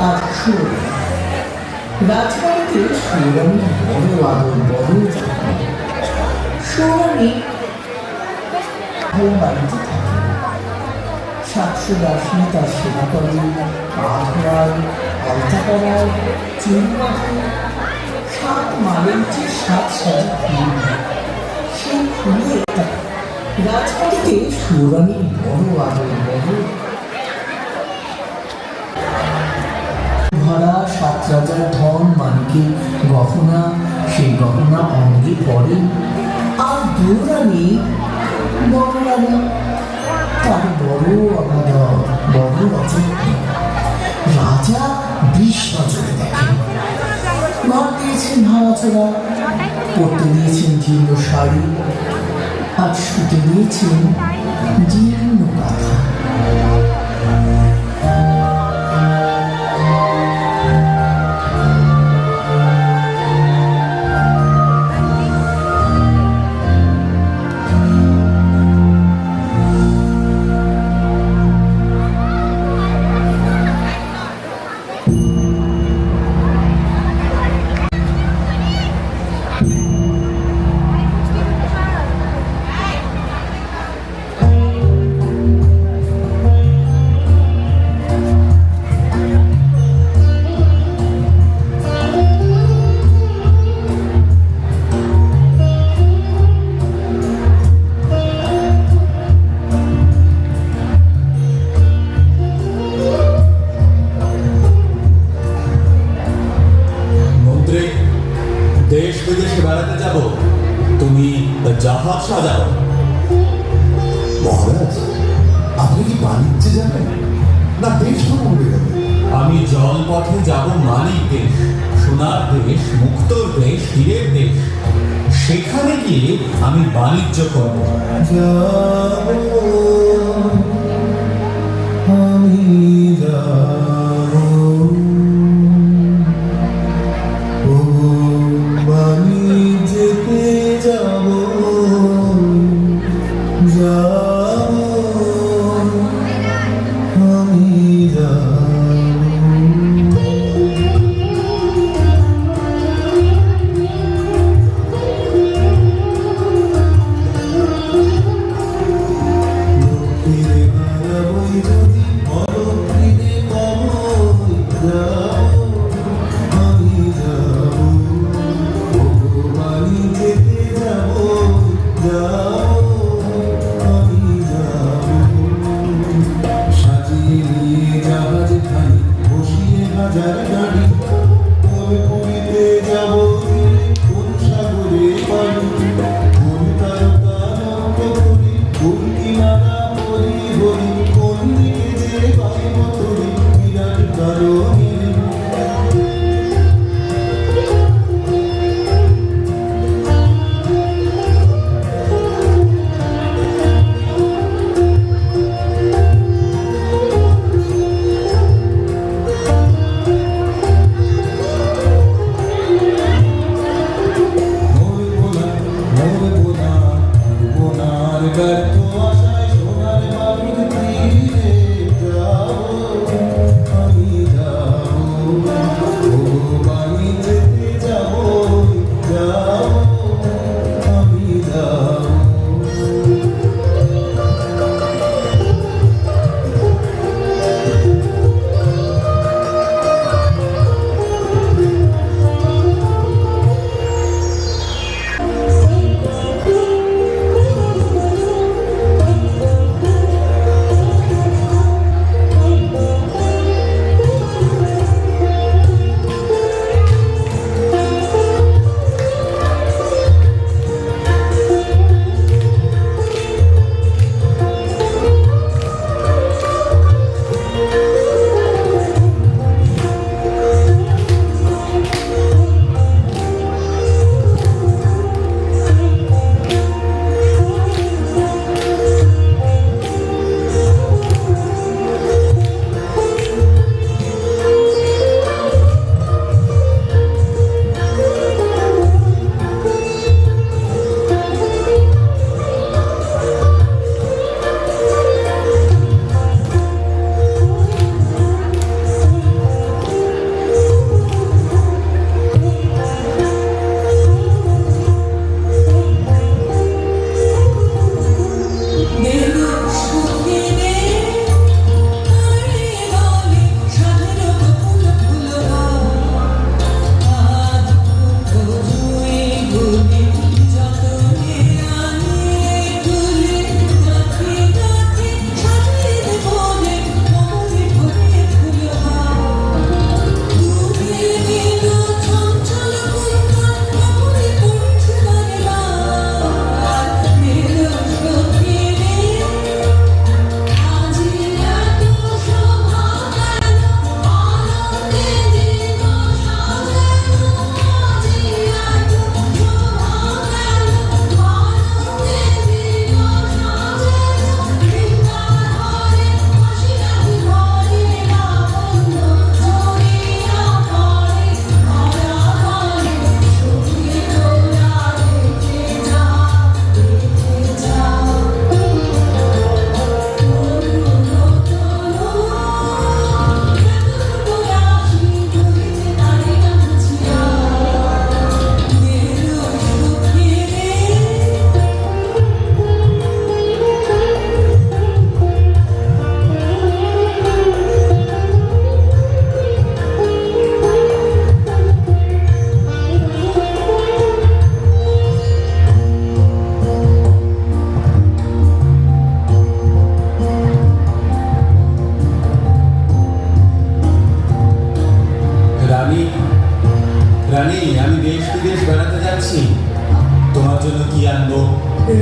আর সুর রাজবাড়িতে সুরানি বড় আদর বড় যত্ন। সুরানি ভালো বাড়িতে থাকে, সাতশো দাসী তার সেবা করে, আধরায় আলতা করায়, চুল কাটে, সাত মালের যে সাত সাজা ফুল, সেই ফুলের রাজবাড়িতে সুরানির বড় আদর বড়। ভরা 7 রাজার ধন মানিকে গহনা, সেই গহনা অঙ্গে পড়ে। আর দুরানি বড় রানী, তার বড় অগাধ বড় অযত্ন। রাজা 20 নজরে দেখেন। ঘর দিয়েছেন ভাঙাচোরা, পরতে দিয়েছেন জীর্ণ শাড়ি, আর শুতে দিয়েছেন জীর্ণ কাঁথা। দেশ বিদেশে বেড়াতে যাব, তুমি জাহাজ সাজাও। মহারাজ, আপনি কি বাণিজ্যে যাবেন না দেশ ভ্রমণে যাবেন? আমি জলপথে যাব মালিক দেশ, সোনার দেশ, মুক্তোর দেশ, হীরের দেশ। সেখানে গিয়ে আমি বাণিজ্য করব। আমি যাব, ও বাণিজ্যেতে যাব, যাব, আমি যাব।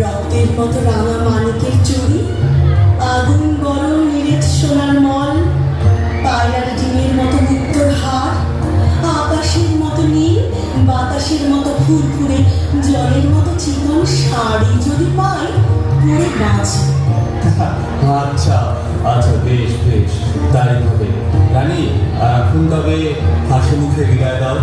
রক্তের মতো রাঙা মানিকের চুড়ি, আগুন গরম নিরেট সোনার মল, পায়রার ডিমের মতো মুক্তোর হার, আকাশের মতো নীল, বাতাসের মতো ফুরফুরে, জলের মতো চিকন শাড়ি যদি পাই পরে বাঁচি। আচ্ছা আচ্ছা, বেশ বেশ, তাই হবে। রানী, এখন তবে হাসি মুখে বিদায় দাও।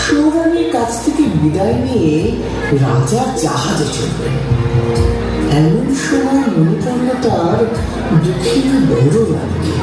সৌরানীর কাছ থেকে বিদায় নিয়ে রাজা জাহাজে চললেন। এমন সময় মনে পড়ল তার দুঃখিনী বড় রানীকে।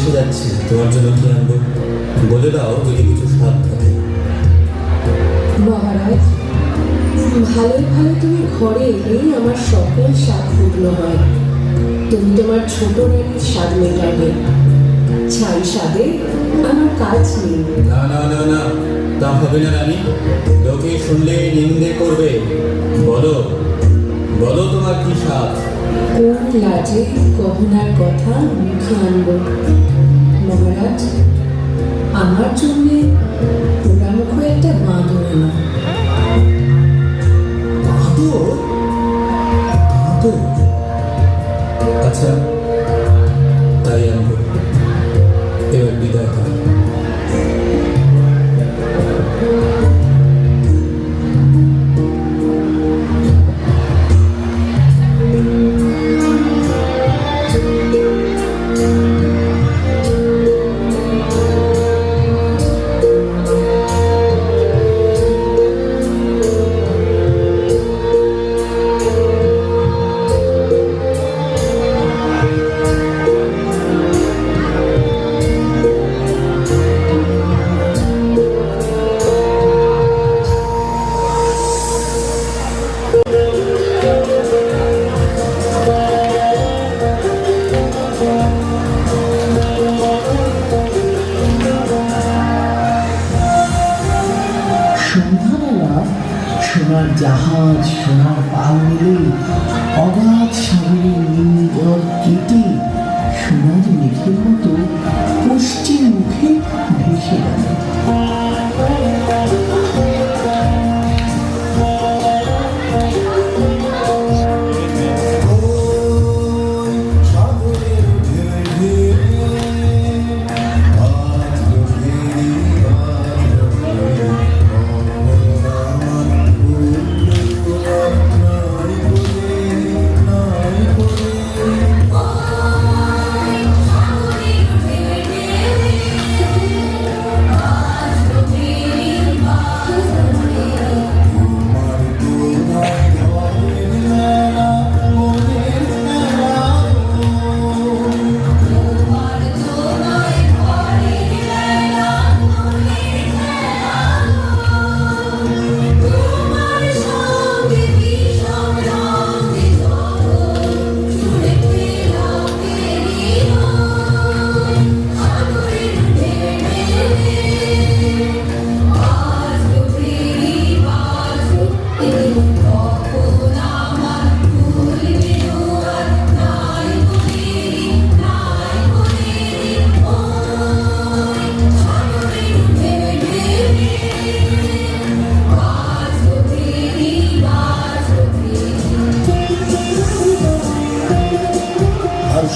এসে যাচ্ছি, তোমার জন্য কি আনবো বলে দাও, যদি কিছু স্বাদ থাকে। মহারাজ, ভালোই ভালো তুমি ঘরে এলেই আমার সকল স্বাদ পূর্ণ হয়। তুমি তোমার ছোট রানীর স্বাদ মেটাবে, ছাই স্বাদে আমার কাজ নেই। না না না না, তা হবে না রানী, লোকে শুনলে নিন্দে করবে। বলো বলো তোমার কি স্বাদ। কোন লাজে গহনার কথা মুখে আনবো? মহারাজ, আমার জন্যে পোড়ামুখো একটা বাঁদর আনো। বাঁদর? বাঁদর? আচ্ছা, তাই আনবো। এবার বিদায় করো। সন্ধ্যাবেলা সোনার জাহাজ, সোনার পাল মিলে অগাধ সাগরের নীল জল কেটে সোনার মেঘের মতো পশ্চিম মুখে ভেসে গেল।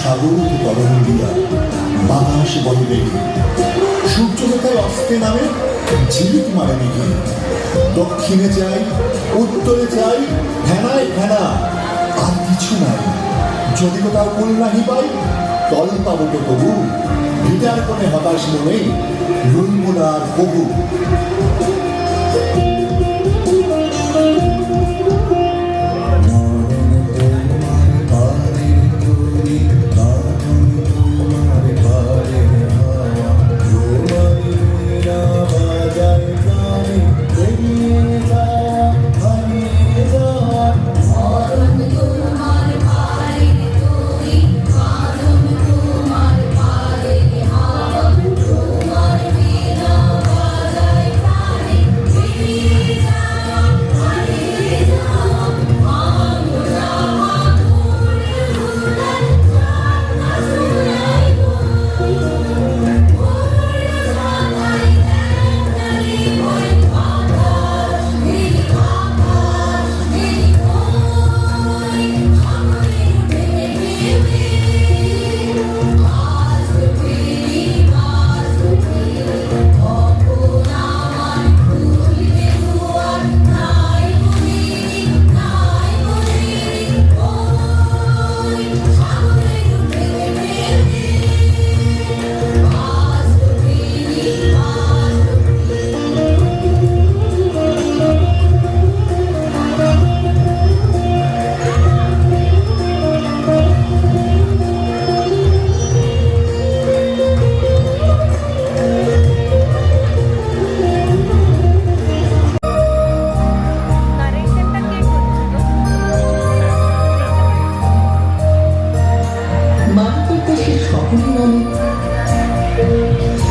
সাগর তরণ দিয়া বাতাস বলে দেখি, সূর্য কোথায় অস্তে নামে ঝিলিক মারে দেখি। দক্ষিণে চাই, উত্তরে চাই, ফেনায় ফেনা, আর কিছু নাই। যদি কোথাও কুল নাহি পাই, তল পাবো তো তবু, ভিটার কোণে হতাশ মনে রুলবো না আর কবু।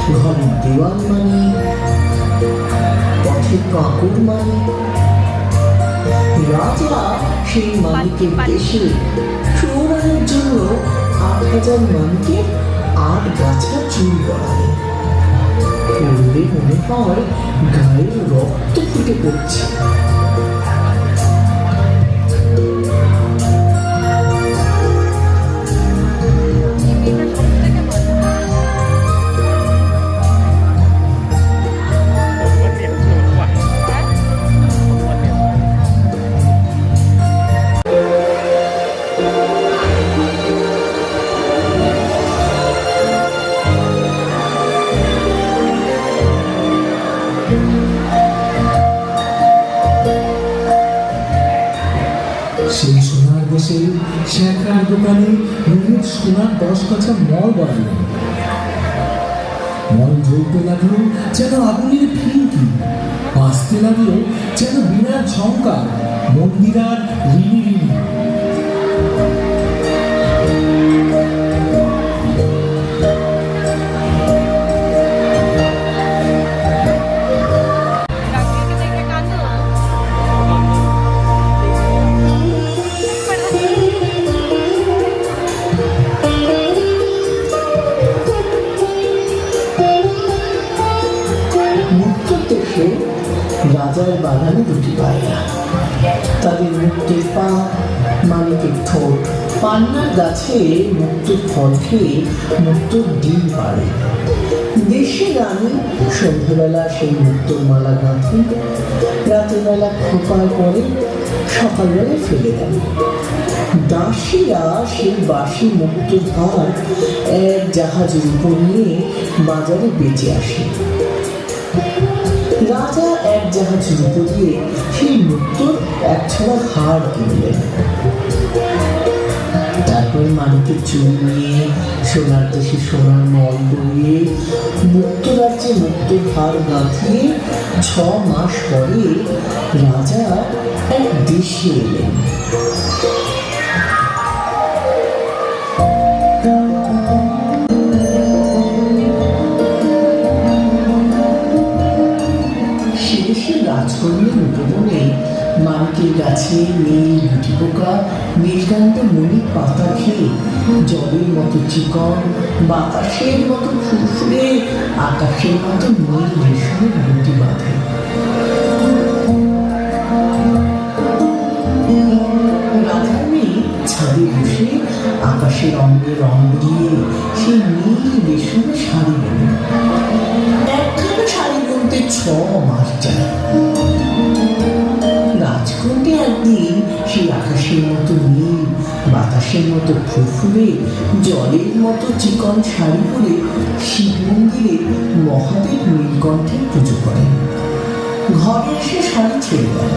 ঘরের দেওয়াল মানে, পথের কাঁকড় মানে। রাজা সেই মালিকের দেশে চোরানোর জন্য ৮,০০০ মালিকের ৮ গাছা চুরি করালেন। পড়লে মনে হয় গায়ে রক্ত ফুটে পড়ছে। সেই সোনার দেশে শেখার দোকানে রোহিত সোনার 10 কাছা মল বানালেন। মল জ্বলতে লাগলো যেন আগুনের ফিনকি, বাঁচতে লাগলো যেন বিরাট ঝঙ্কার, মন্দিরার রিনি রিনি। মুক্তোর দেশে রাজার বাগানে দুটি পায়রা, তাদের মুক্তোর পা, মালিকের ঠোঁট। পান্নার গাছে মুক্তোর ফল খেয়ে মুক্তোর ডিম পাড়ে। দেশে রানী সন্ধ্যাবেলা সেই মুক্তোর মালা গাঁথে, রাতের বেলা খোপায় পরে, সকালবেলায় ফেলে দেন। দাসীরা সেই বাসি মুক্তোর ভাত এক জাহাজের উপর নিয়ে বাজারে বেচে আসে। রাজা এক জাহাজ রূপো দিয়ে সেই মুক্তোর 1 ছড়া হার কিনলেন। তারপর মালিকের চুরি নিয়ে সোনার দেশে সোনার মল বইয়ে মুক্ত রাজ্যে মুক্তোর হার গাঁথিয়ে 6 মাস পরে রাজা এক দেশে এলেন। রাজকন্যার উপবনে মালিকের গাছে নীল গুটি পোকা, নীলকান্ত মণির পাতা খেয়ে জলের মতো চিকন, বাতাসের মতো ফুরফুরে, আকাশের মতো নীল রেশমের গুটি বাঁধে। রাধার মেয়ে ছাদে বসে আকাশের রঙে রং দিয়ে সেই নীল রেশমের শাড়ি বোনে। একখানা শাড়ি বুনতে 6 মাস যায়। রাজকন্যা একদিন সেই আকাশের মতো নীল, বাতাসের মতো ফুরফুরে, জলের মতো চিকন শাড়ি পরে শিব মন্দিরে মহাদেব নীলকণ্ঠের পুজো করেন। ঘরে এসে শাড়ি ছেড়ে দেন।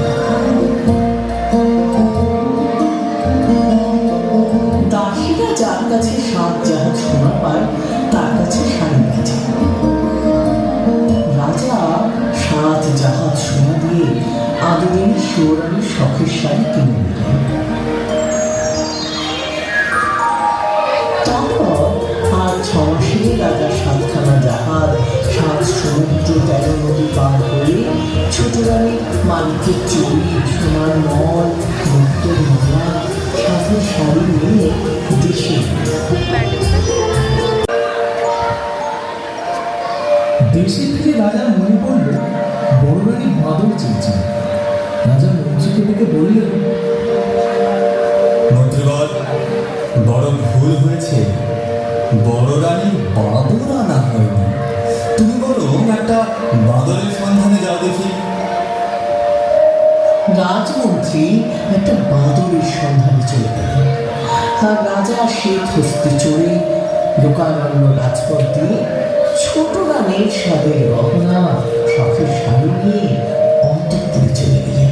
দাসীরা যার কাছে 7 জাহাজ সোনা পায় তার কাছে শাড়ি বেচে। রাজা 7 জাহাজ সোনা দিয়ে আদরের সুরানির শখের শাড়ি কিনে নিলেন। তারপর আর 6 মাসে রাজা 7খানা জাহাজ, 7 সমুদ্র, 13 নদী পার করে ছোট রানী মালিকের চুরি, সোনার মল, মুক্তোর মালা, সাথে শাড়ি নিয়ে দেশে দেশে ফিরে রাজার মনে পড়ল বড় রানী বাদর চেয়েছেন। রাজা মন্ত্রীকে ডেকে বললেন, মন্ত্রীবর, বড় ভুল হয়েছে। বড় রানী বাদর আনা হয়নি। তুমি বরং একটা বাদরের সন্ধানে যাও দেখি। রাজমন্ত্রী একটা বাদরের সন্ধানে চলে গেলেন। আর রাজা শ্বেত হস্তে চড়ে লোকারণ্য রাজপথ দিয়ে ছোট রানীর স্বাদের গহনা, শখের শাড়ি নিয়ে অন্তঃপুরে চলে গেলেন।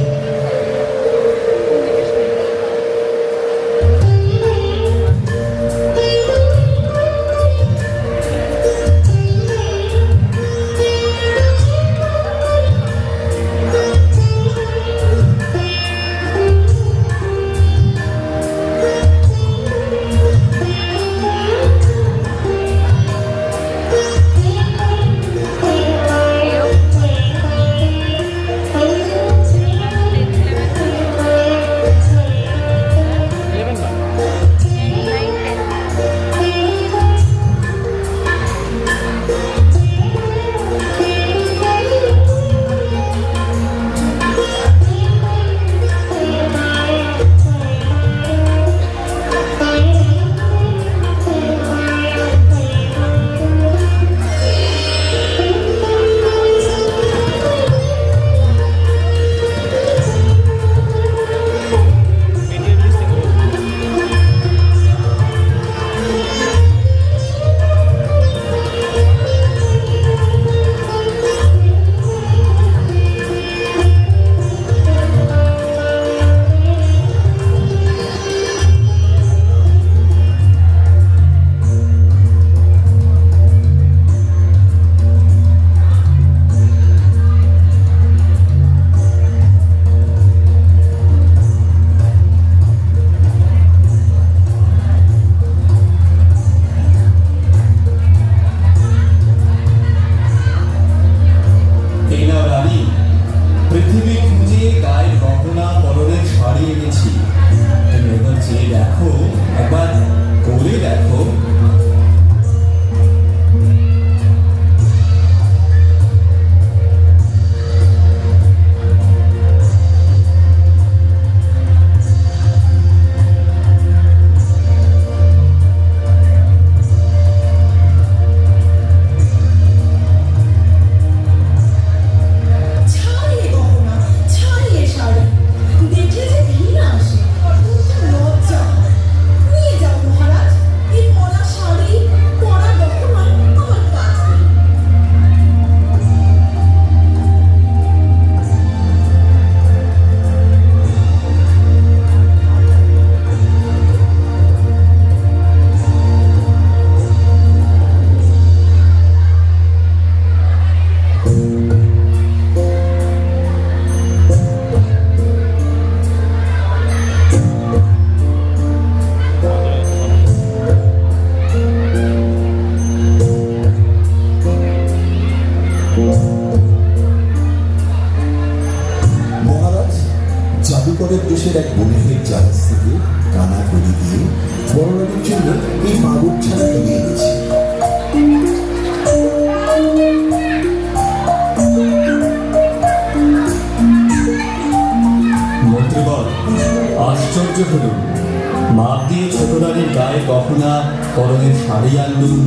পরনের শাড়ি আনলুম,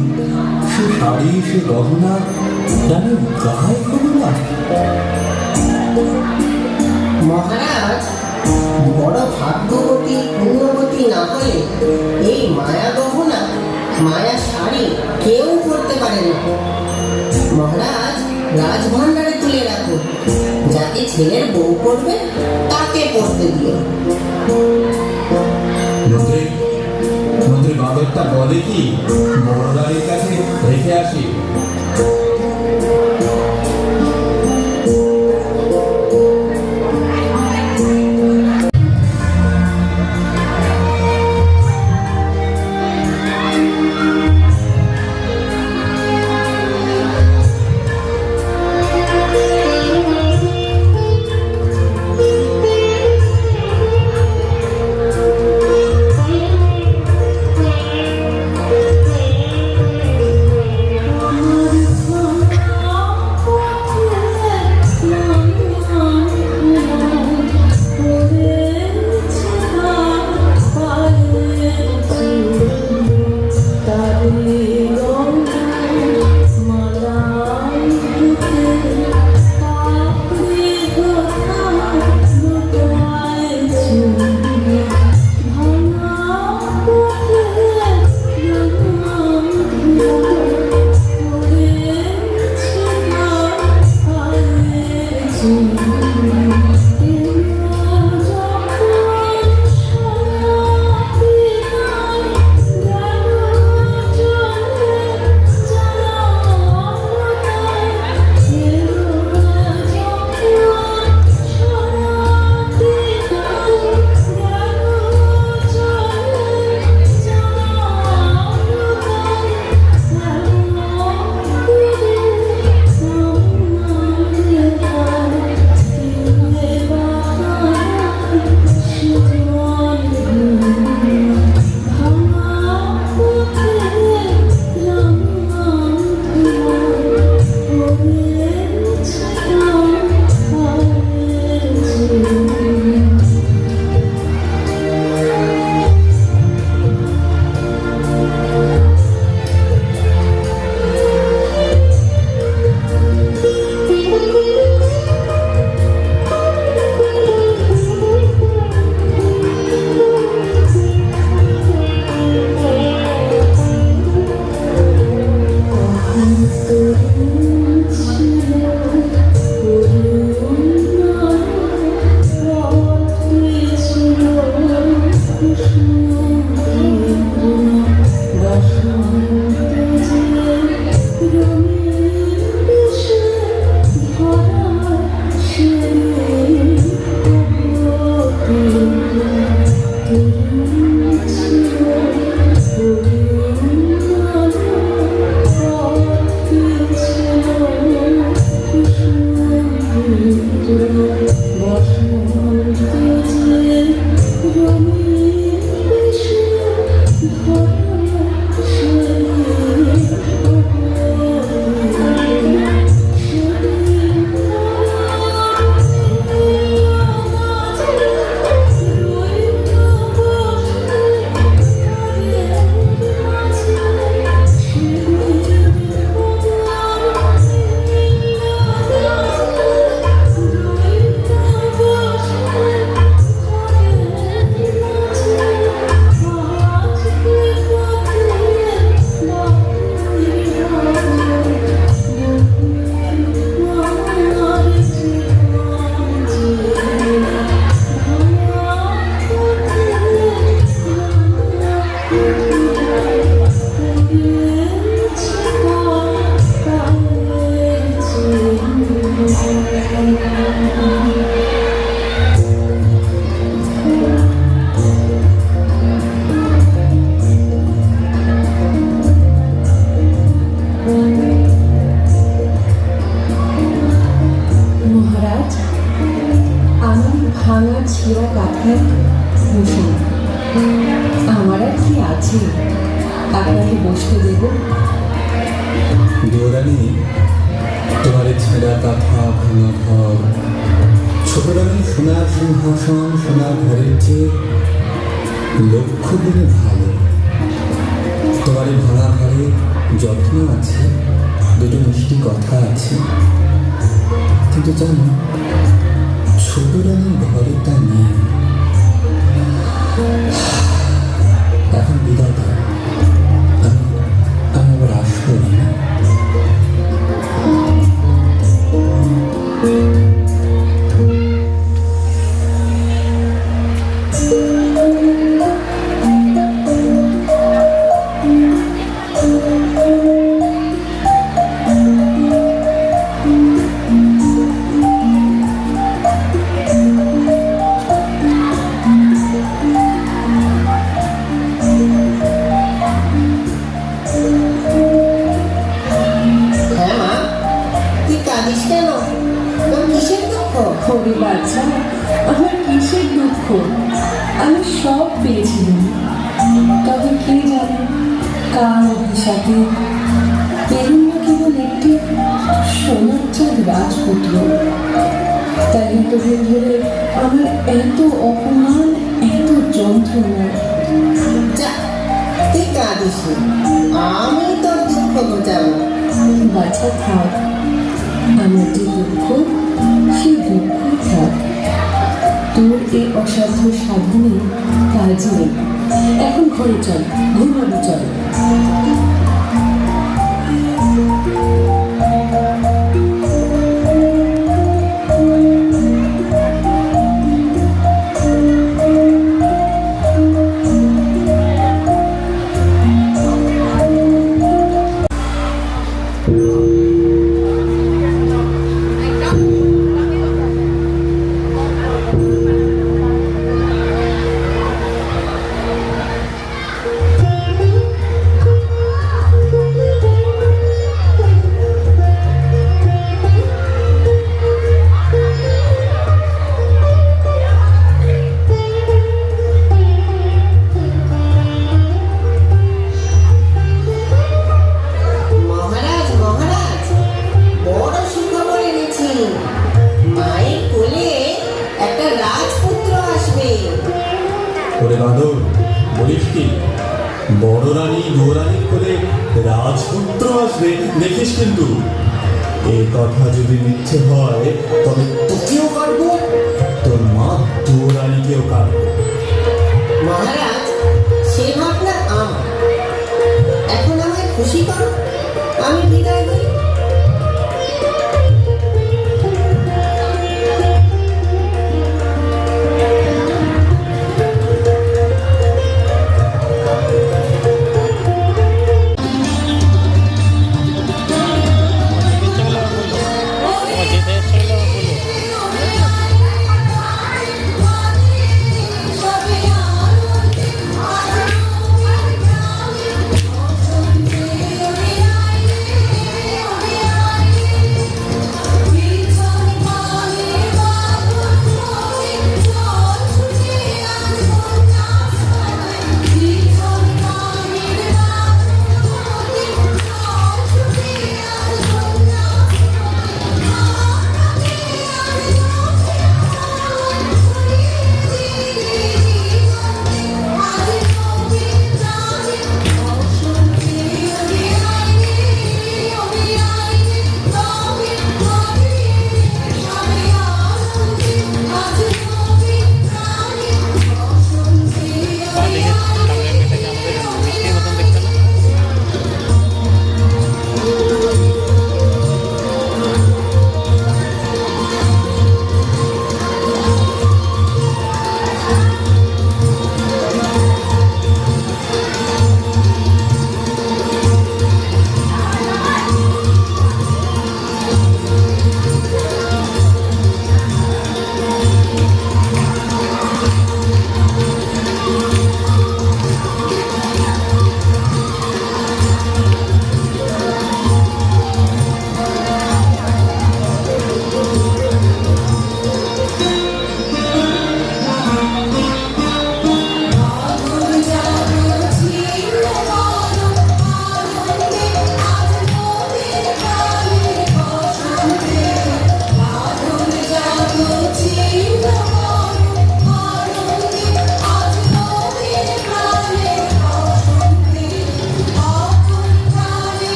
সে শাড়ি সে গহনা জানি গায়ে হলো না। মহারাজ, বড় ভাগ্যবতী পুণ্যবতী না হলে এই মায়া গহনা মায়া শাড়ি কেউ পরতে পারে না। মহারাজ, রাজভাণ্ডারে তুলে রাখুন, যাকে ছেলের বউ পড়বে তাকে পড়তে দিও। মন্ত্রী মন্ত্রী বাদরটা বলে কি বড় রানীর কাছে রেখে আসি। আপনাকে বসতে দেব। দেওরানি, তোমার ছেঁড়া কাঁথা ভাঙা ঘর, ছোট রানীর সোনার সিংহাসন সোনার ঘরের চেয়ে লক্ষ গুণে ভালো। তোমার এই ভাড়া ঘরে যত্ন আছে, দুটো মিষ্টি কথা আছে, কিন্তু জানো ছোট রানীর ঘরে তা নেই। এখন বিদায় দাও, আমি আবার আসবো না। হ্যাঁ মা, তুই কাঁদিস কেন? তোর কিসের দুঃখ? ওরে বাচ্চা, আমার কিসের দুঃখ? আমি সব পেয়েছিলাম, তবে কে জানে কার অভিশাপে পেলুম না কেবল একটি সোনার চাঁদ রাজপুত্র। তাই এতদিন ধরে আমার এত অপমান, এত যন্ত্রণা। যা, তুই কাঁদিস না, আমি তোর দুঃখ ঘোচাবো। বাচ্চা থাক, আমার যে দুঃখ সেই দুঃখই থাক। তোর এই অসাধ্য সাধনে কাজ নেই। এখন ঘরে চল, ঘুমাবি চল। মহারাজ মহারাজ, বড় সুখবর এনেছি। মায়ের কোলে একটা রাজপুত্র আসবে। ওরে বাঁদর, বলিস কি? বড় রানী নৌরানীর করে রাজপুত্র আসবে, দেখিস কিন্তু। এই কথা যদি মিথ্যে হয় তবে তোকেও কাটবো, তোর মা রানীকেও কাটবো। মহারাজ, সে ভাবনা আমার। এখন আমায় খুশি করো, আমি বিদায় হই।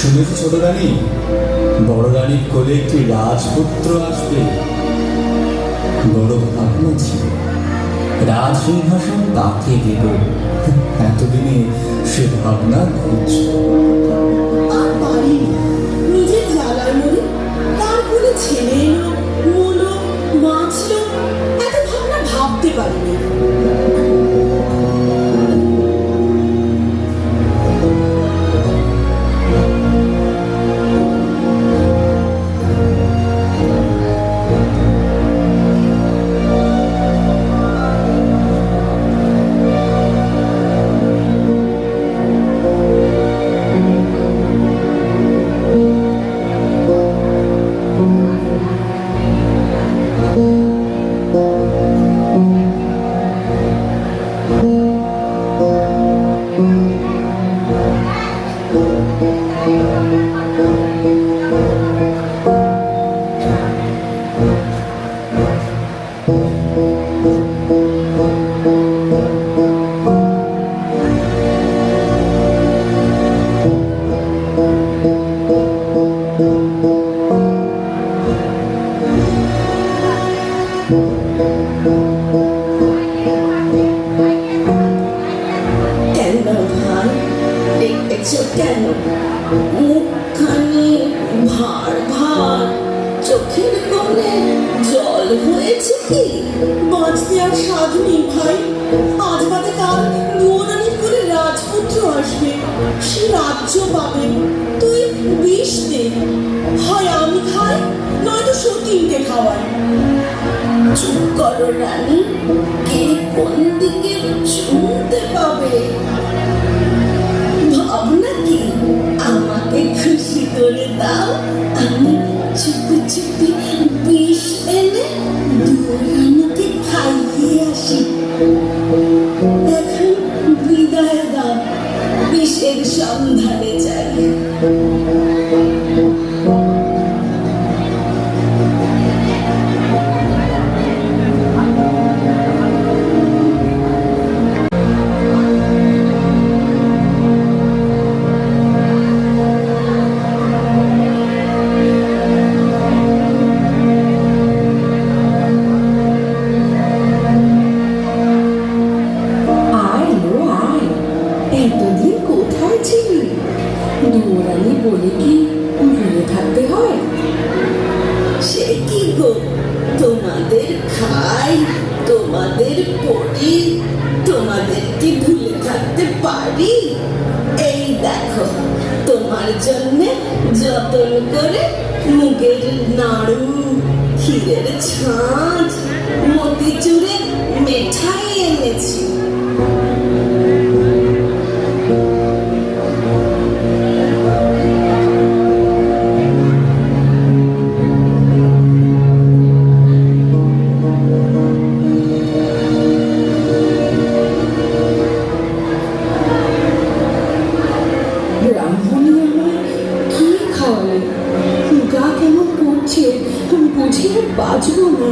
শুনেছি ছোট রানী, বড় রানীর কোলে একটি রাজপুত্র আসবে। বড় ভাবনা ছিল রাজ সিংহাসন তাকে দেব। এতদিনে সে ভাবনা ঘুরছে। আর পারিনি, নিজের জ্বালায় মরে তার কোলে ছেলে এলো, মলো, বাঁচলো, এত ভাবনা ভাবতে পারিনি। কেন ভাই দেখতেছো কেন? মুখখানি ভার ভার, চোখের কোণে জল হয়েছে কি? বাঁচতে আর সাধ নেই ভাই। আজ বাদে কাল দুয়ারানির করে রাজপুত্র আসবে, সে রাজ্য পাবে। তুই বিষ দে, হয় আমি খাই, নয়তো সতীনকে খাওয়াই। চুপ করো রানী, কে কোন দিকে শুনতে পাবে? ভাবনা কি আমাকে খুশি করে দাও, আমি চুপি চুপি বিষ এনে দুরানিকে খাইয়ে আসি। এখন বিদায় দাও, বিষের সন্ধানে যাই। আয় লো আয়, এতদিন কোথায় ছিলি? দুরানি বলে কি ভুলে থাকতে হয়? সে কি গো, তোমাদের খাই, তোমাদের পড়ি, তোমাদের কি ভুলে থাকতে পারি? এই দেখো, তোমার জন্য যতন করে মুগের নাড়ু, ক্ষীরের ছাঁচ, মতিচুরের মেঠাই এনেছি। ব্রাহ্মণী আমায় কি খাওয়ালে? গা কেমন করছে, বুঝি আর বাঁচবো না।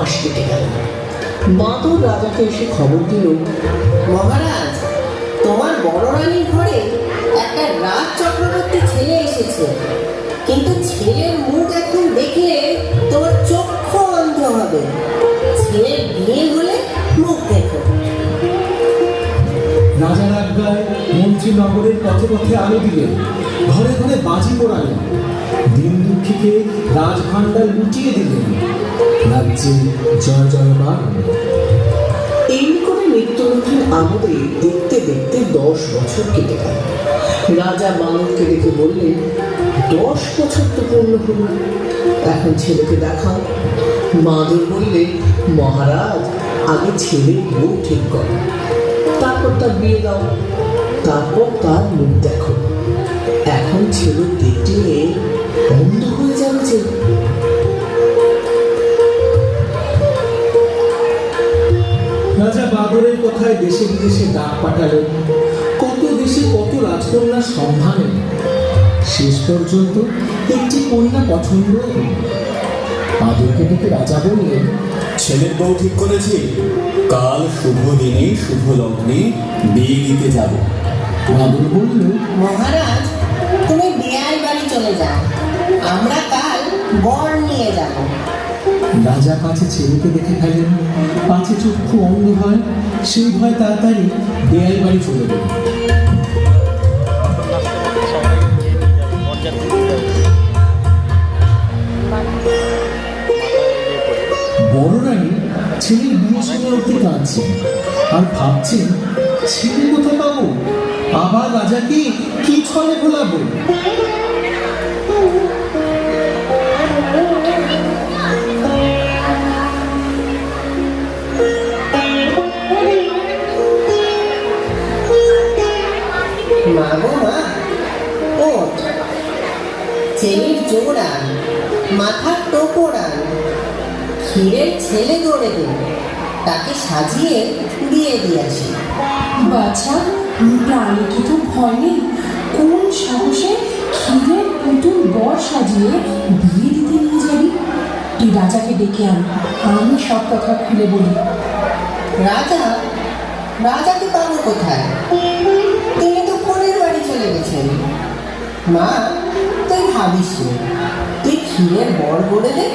মাস কেটে গেল। বাঁদর রাজাকে এসে খবর দিল, মহারাজ, তোমার বড় রানীর ঘরে একটা রাজ চক্রবর্তী ছেলে এসেছে, কিন্তু ছেলের মুখ এখন দেখলে তোমার চক্ষু অন্ধ হবে। ছেলের বিয়ে হলে মুখ দেখো। রাজার আজ্ঞায় মন্ত্রী নগরের পথে পথে আলো দিলেন, ঘরে ঘরে বাজি পোড়ালেন, দিন দুঃখীকে রাজভাণ্ডার লুটিয়ে দিলেন। রাজ্যে জয় জয়মান। এই করে নিত্য নতুন আমোদে দেখতে দেখতে 10 বছর কেটে গেল। রাজা বানরকে ডেকে বললেন, 10 বছর তো পূর্ণ হলো, এখন ছেলেকে দেখাও। বাঁদর বললে, মহারাজ, আগে ছেলের বউ ঠিক করো, তারপর তার বিয়ে দাও, তারপর তার মুখ দেখো। এখন ছেলে দেখলে অন্ধ হয়ে যাবে যে। রাজা বাদরের কথায় দেশে বিদেশে ডাক পাঠালেন, কত দেশে কত রাজকন্যার সন্ধান এলেন। শেষ পর্যন্ত একটি কন্যা পছন্দ হল। বাদরকে ডেকে রাজা বললেন, ছেলের বউ ঠিক করেছি, কাল শুভ দিনে শুভ লগ্নে বিয়ে দিতে যাব। বাদর বলল, মহারাজ, তুমি বিয়ার বাড়ি চলে যাও, আমরা কাল বর নিয়ে যাব। রাজা পাছে ছেলেকে দেখে ফেলেন, পাছে চক্ষু অন্ধ হয়, সেই ভয় তাড়াতাড়ি বেয়াই বাড়ি চলে গেল। বড় রানী ছেলের বিয়ে শুনে অব্দি কাঁদছেন আর ভাবছেন, ছেলে কোথায় পাবো, আবার রাজাকে কি ছলে ভোলাবো। মা গো মা, ওঠ, ছেলের জোড়ান, মাথার টোপরান, ক্ষীরের ছেলে গড়ে দিন, তাকে সাজিয়ে দিয়ে দিয়ে আসি। বাছা, প্রাণে কি তো ভয় নেই? কোন সাহসে ক্ষীরের পুতুল বর সাজিয়ে বিয়ে দিতে নিয়ে যাবি? তুই রাজাকে ডেকে আন, আমি সব কথা খুলে বলি। রাজাকে পাবো কোথায়? তিনি তো ফোনের বাড়ি চলে গেছেন। মা, তুই ভাবিস নে, তুই ক্ষীরের বর গড়ে দে,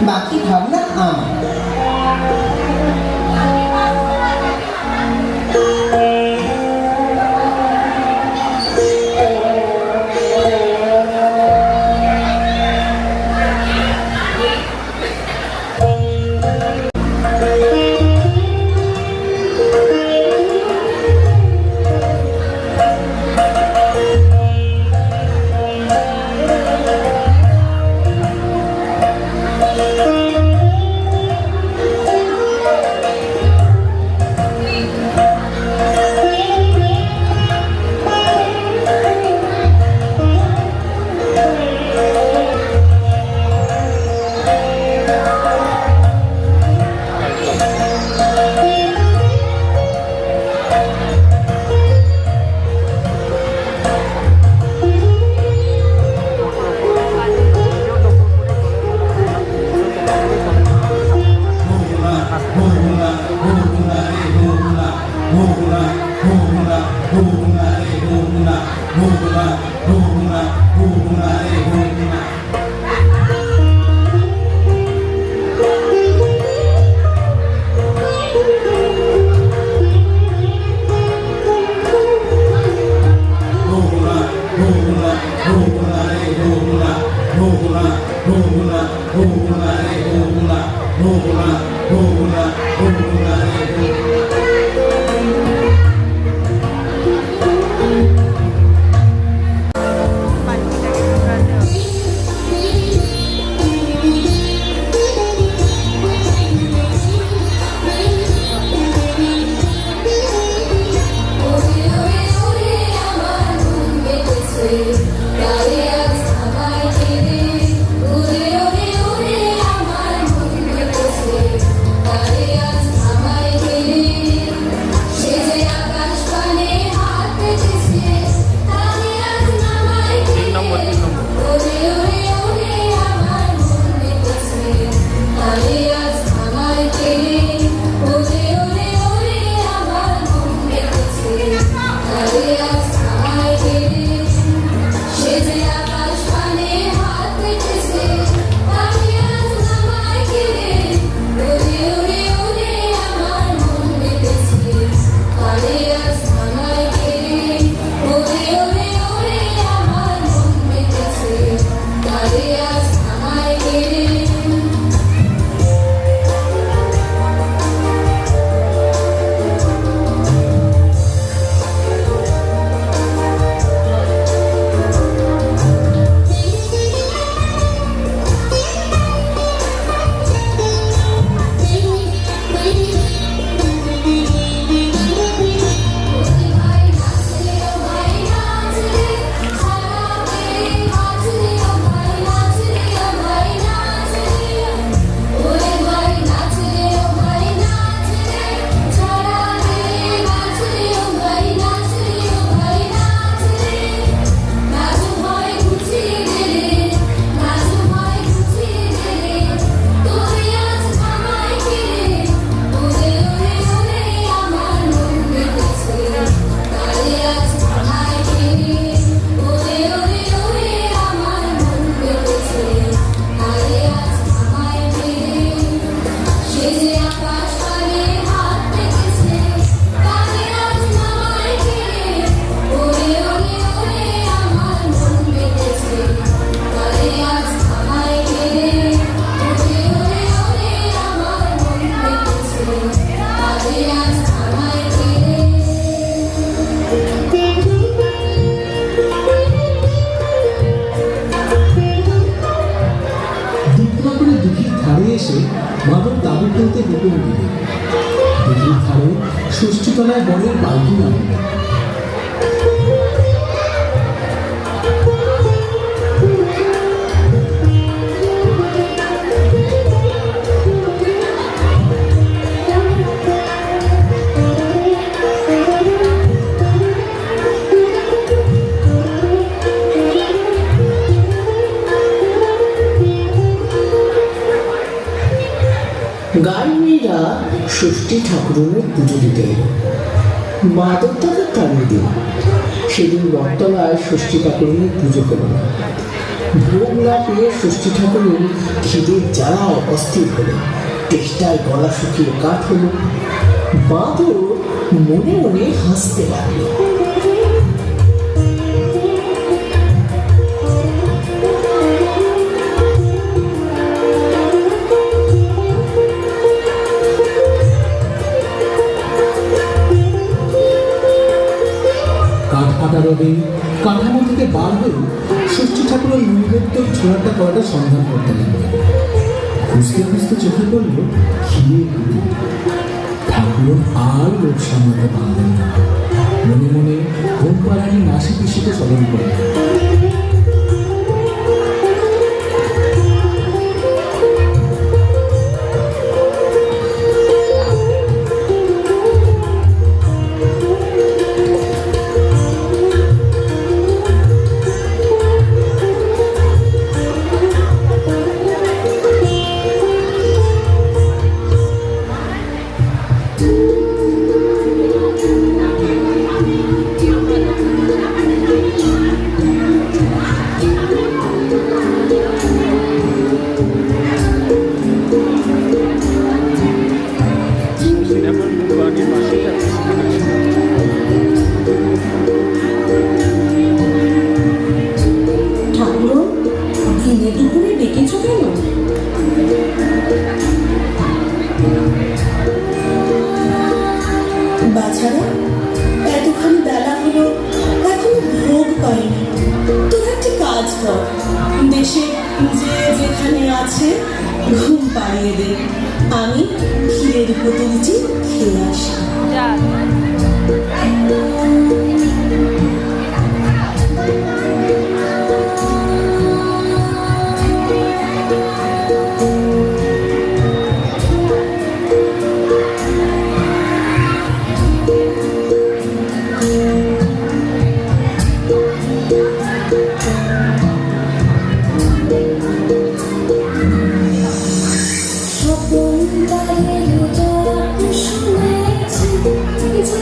বাকি ভাবনা আমার। Thank you. এসে মাদক তাবু ফেলতে বিপুল দিলে দিঘির ধারে ষষ্ঠীতলায় বনের বালতি নামল। গায়ের মেয়েরা ষষ্ঠী ঠাকুরের পুজো দিতে এলো। মাদক তাদের তাড়িয়ে দিল। সেদিন বটতলায় ষষ্ঠী ঠাকুরের পুজো হলো না। ভোগ না পেয়ে ষষ্ঠী ঠাকুরের খিদের জ্বালায় অস্থির হলো, চেষ্টায় গলা শুকিয়ে কাঠ হলো। বাঁদর মনে মনে হাসতে লাগলো। কাঠামো থেকে বার হয়ে ষষ্ঠী ঠাকুরের নৈবেদ্য ছোড়াটা করাটা সন্ধান করতে লাগবে। খুঁজতে খুঁজতে চোখে পড়ল ক্ষীরের গুঁড়ি। ঠাকুর আর লোক সামলাতে পারলেন না। মনে মনে ঘুম পাড়ানি নাসি পিসিকে স্মরণ করলেন। বাছারা, এতখানি বেলা হলো, এখনো ভোগ পাইনি। তোরা একটা কাজ কর, দেশে যে যেখানে আছে ঘুম পাড়িয়ে দে, আমি ক্ষীরের পুতুলটি খেয়ে আসি। It's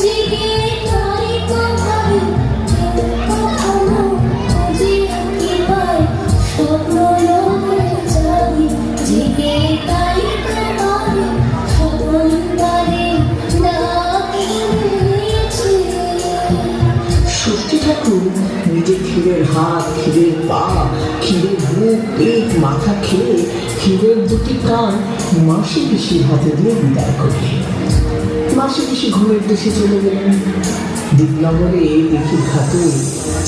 জেগে তাই তো ভাবি কখনো যে একেবারে স্বপ্ন হয়ে যাবি জেগে তাই তো ভাবি স্বপ্ন তারে ডাক শুনেছি। ষষ্ঠী ঠাকুর নিজের ক্ষীরের হাত, ক্ষীরের পা, ক্ষীরের মুখ, পেট, মাথা খেয়ে ক্ষীরের দুটি কান মাসি পিসির হাতে দিয়ে বিদায় করলেন। মাসি পিসি ঘুমের দেশে চলে গেলেন। দিকনগরে দেখি ঘাটে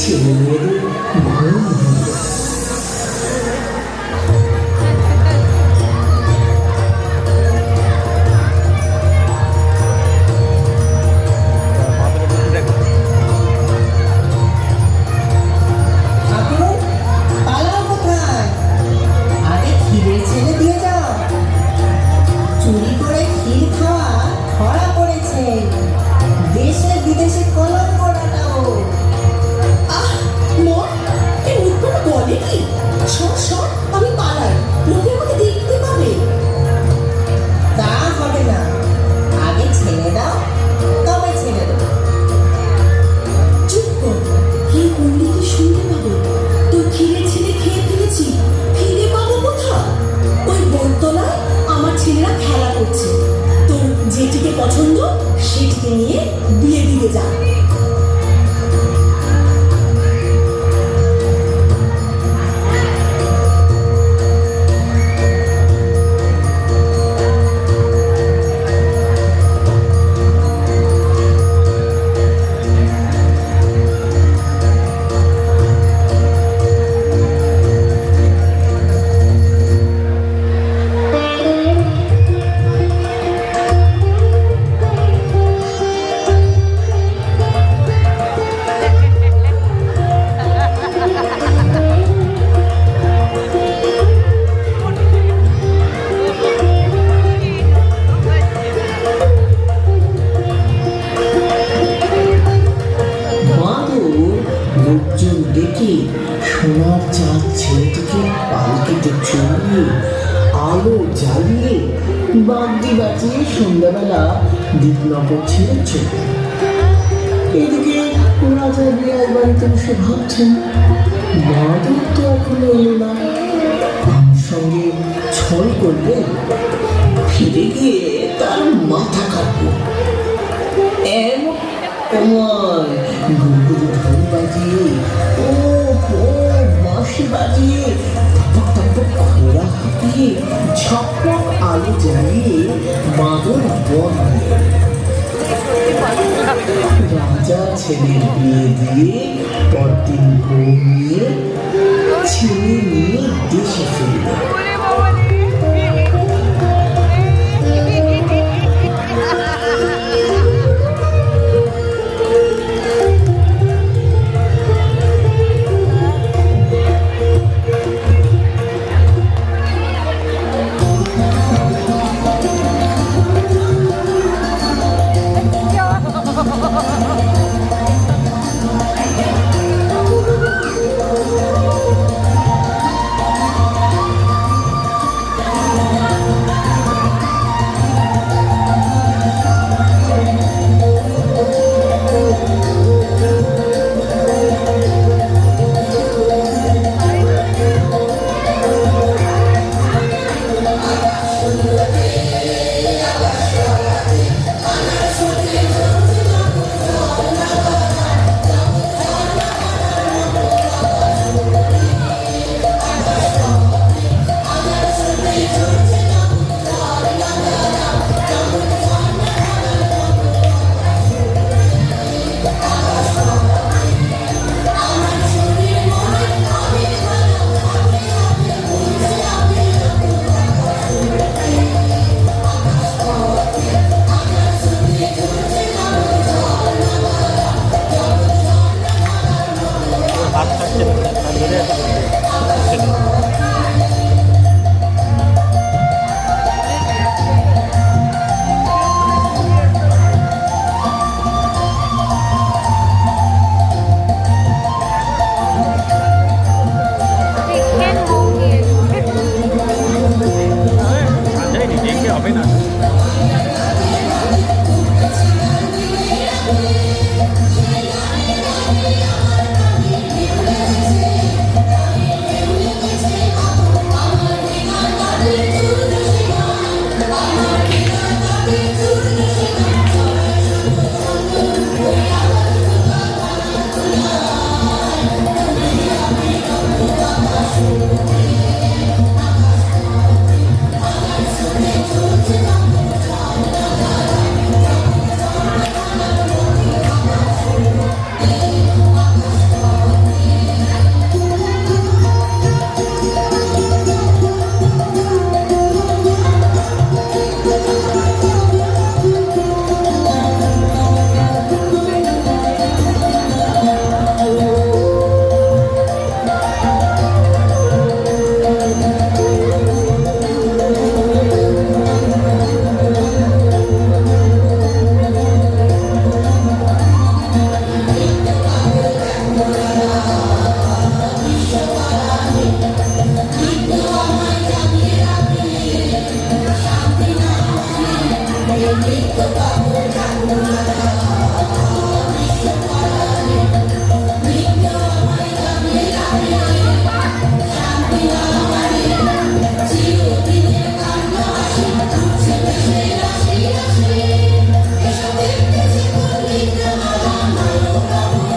ছেলে মেয়েদের ঘুম হল। ঠাকুর পালাও কোথায়? আগে ক্ষীরের ছেলে দিয়ে যাও। চুরি করে ক্ষীর খাওয়া ধরা পড়েছে, দেশে বিদেশে কলঙ্ক রাটাও। আহ মা, এই উৎপন্ন বলে কি? সর সর, আমি পালাই, লোকে আমাকে দেখতে পাবে। তা হবে না, আগে ছেড়ে দাও, তবে ছেড়ে দেবো। চুপ কর, কি করলে কি শুনতে পাবে? তোর ক্ষীরের ছেলে খেয়ে ফেলেছি, ফিরে পাবো কোথায়? ওই বটতলায় আমার ছেলেরা খেলা করছে। তোর যেটিকে পছন্দ সেটিকে নিয়ে বিয়ে দিতে যা। লোকজন ডেকে সোনার চাঁদ ছেলেটিকে পালকিতে চড়িয়ে আলো জ্বালিয়ে বাদ্যি বাজিয়ে সন্ধ্যাবেলা দীপনগর ছেড়ে চলে। এদিকে রাজা বিরাজ বাড়িতে বসে ভাবছেন, বাদর তো এখনো এলো না, আমার সঙ্গে ছল করলে ফিরে গিয়ে তার মাথা কাটবো। এমন সময় গুরগুরু ঢোল বাজিয়ে ও বাঁশি বাজিয়ে টপক টপক ঘোড়া হাঁকিয়ে ঝকমক আলো জ্বালিয়ে বাঁদর বন রাজা ছেলের বিয়ে দিয়ে পরদিন বউ নিয়ে ছেলে নিয়ে দেশে ফিরল। Thank you.